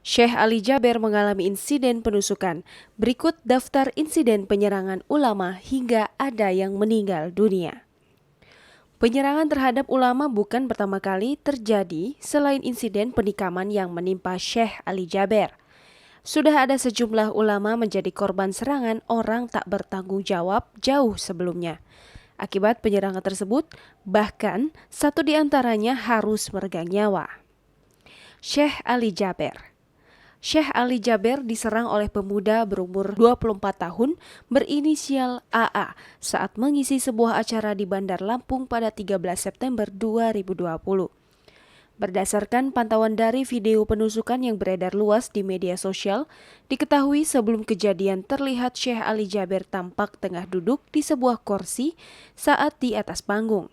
Syekh Ali Jaber mengalami insiden penusukan. Berikut daftar insiden penyerangan ulama hingga ada yang meninggal dunia. Penyerangan terhadap ulama bukan pertama kali terjadi selain insiden penikaman yang menimpa Syekh Ali Jaber. Sudah ada sejumlah ulama menjadi korban serangan orang tak bertanggung jawab jauh sebelumnya. Akibat penyerangan tersebut, bahkan satu di antaranya harus meregang nyawa. Syekh Ali Jaber. Syekh Ali Jaber diserang oleh pemuda berumur 24 tahun berinisial AA saat mengisi sebuah acara di Bandar Lampung pada 13 September 2020. Berdasarkan pantauan dari video penusukan yang beredar luas di media sosial, diketahui sebelum kejadian terlihat Syekh Ali Jaber tampak tengah duduk di sebuah kursi saat di atas panggung.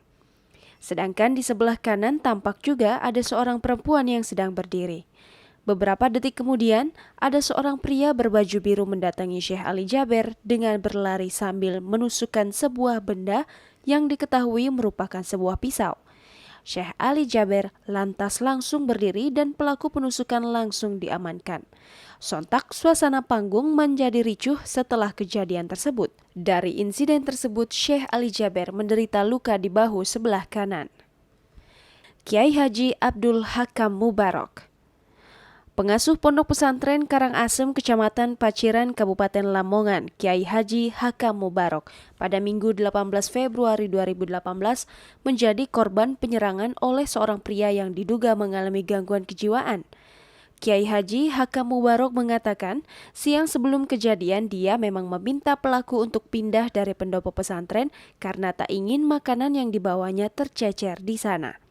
Sedangkan di sebelah kanan tampak juga ada seorang perempuan yang sedang berdiri. Beberapa detik kemudian, ada seorang pria berbaju biru mendatangi Syekh Ali Jaber dengan berlari sambil menusukkan sebuah benda yang diketahui merupakan sebuah pisau. Syekh Ali Jaber lantas langsung berdiri dan pelaku penusukan langsung diamankan. Sontak suasana panggung menjadi ricuh setelah kejadian tersebut. Dari insiden tersebut, Syekh Ali Jaber menderita luka di bahu sebelah kanan. Kiai Haji Abdul Hakam Mubarak. Pengasuh Pondok Pesantren Karangasem, Kecamatan Paciran, Kabupaten Lamongan, Kiai Haji Hakam Mubarak, pada Minggu 18 Februari 2018 menjadi korban penyerangan oleh seorang pria yang diduga mengalami gangguan kejiwaan. Kiai Haji Hakam Mubarak mengatakan, siang sebelum kejadian dia memang meminta pelaku untuk pindah dari pendopo pesantren karena tak ingin makanan yang dibawanya tercecer di sana.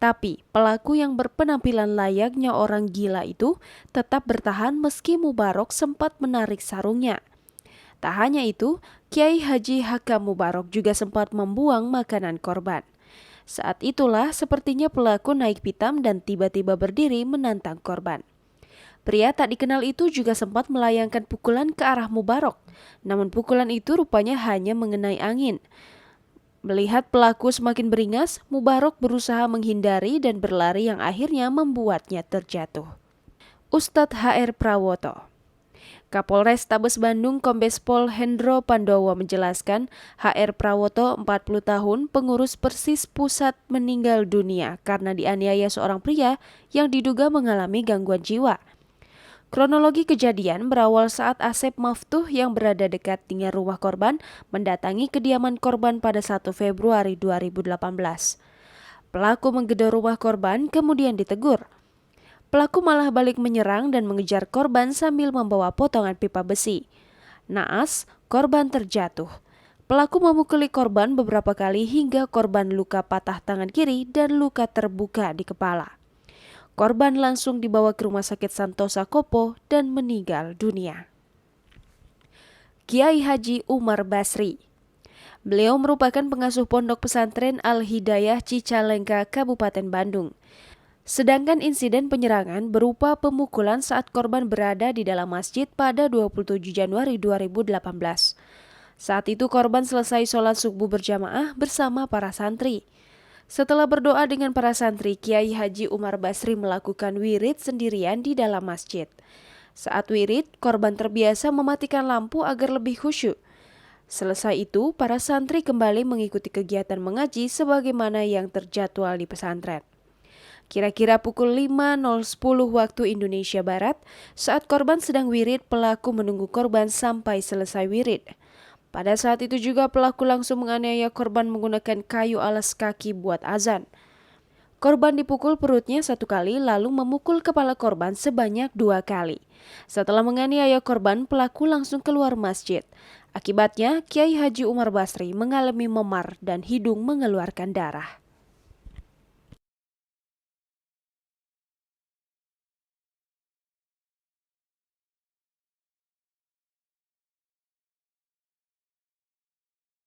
Tapi pelaku yang berpenampilan layaknya orang gila itu tetap bertahan meski Mubarak sempat menarik sarungnya. Tak hanya itu, Kiai Haji Hakam Mubarak juga sempat membuang makanan korban. Saat itulah sepertinya pelaku naik pitam dan tiba-tiba berdiri menantang korban. Pria tak dikenal itu juga sempat melayangkan pukulan ke arah Mubarak, namun pukulan itu rupanya hanya mengenai angin. Melihat pelaku semakin beringas, Mubarak berusaha menghindari dan berlari yang akhirnya membuatnya terjatuh. Ustadz HR Prawoto. Kapolres Tabes Bandung Kombes Pol Hendro Pandowo menjelaskan HR Prawoto 40 tahun pengurus Persis Pusat meninggal dunia karena dianiaya seorang pria yang diduga mengalami gangguan jiwa. Kronologi kejadian berawal saat Asep Maftuh yang berada dekat dengan rumah korban mendatangi kediaman korban pada 1 Februari 2018. Pelaku menggedor rumah korban kemudian ditegur. Pelaku malah balik menyerang dan mengejar korban sambil membawa potongan pipa besi. Naas, korban terjatuh. Pelaku memukuli korban beberapa kali hingga korban luka patah tangan kiri dan luka terbuka di kepala. Korban langsung dibawa ke Rumah Sakit Santosa Kopo dan meninggal dunia. Kiai Haji Umar Basri. Beliau merupakan pengasuh Pondok Pesantren Al-Hidayah Cicalengka, Kabupaten Bandung. Sedangkan insiden penyerangan berupa pemukulan saat korban berada di dalam masjid pada 27 Januari 2018. Saat itu korban selesai sholat subuh berjamaah bersama para santri. Setelah berdoa dengan para santri, Kiai Haji Umar Basri melakukan wirid sendirian di dalam masjid. Saat wirid, korban terbiasa mematikan lampu agar lebih khusyuk. Selesai itu, para santri kembali mengikuti kegiatan mengaji sebagaimana yang terjadwal di pesantren. Kira-kira pukul 5.10 waktu Indonesia Barat, saat korban sedang wirid, pelaku menunggu korban sampai selesai wirid. Pada saat itu juga pelaku langsung menganiaya korban menggunakan kayu alas kaki buat azan. Korban dipukul perutnya 1 kali lalu memukul kepala korban sebanyak 2 kali. Setelah menganiaya korban, pelaku langsung keluar masjid. Akibatnya, Kiai Haji Umar Basri mengalami memar dan hidung mengeluarkan darah.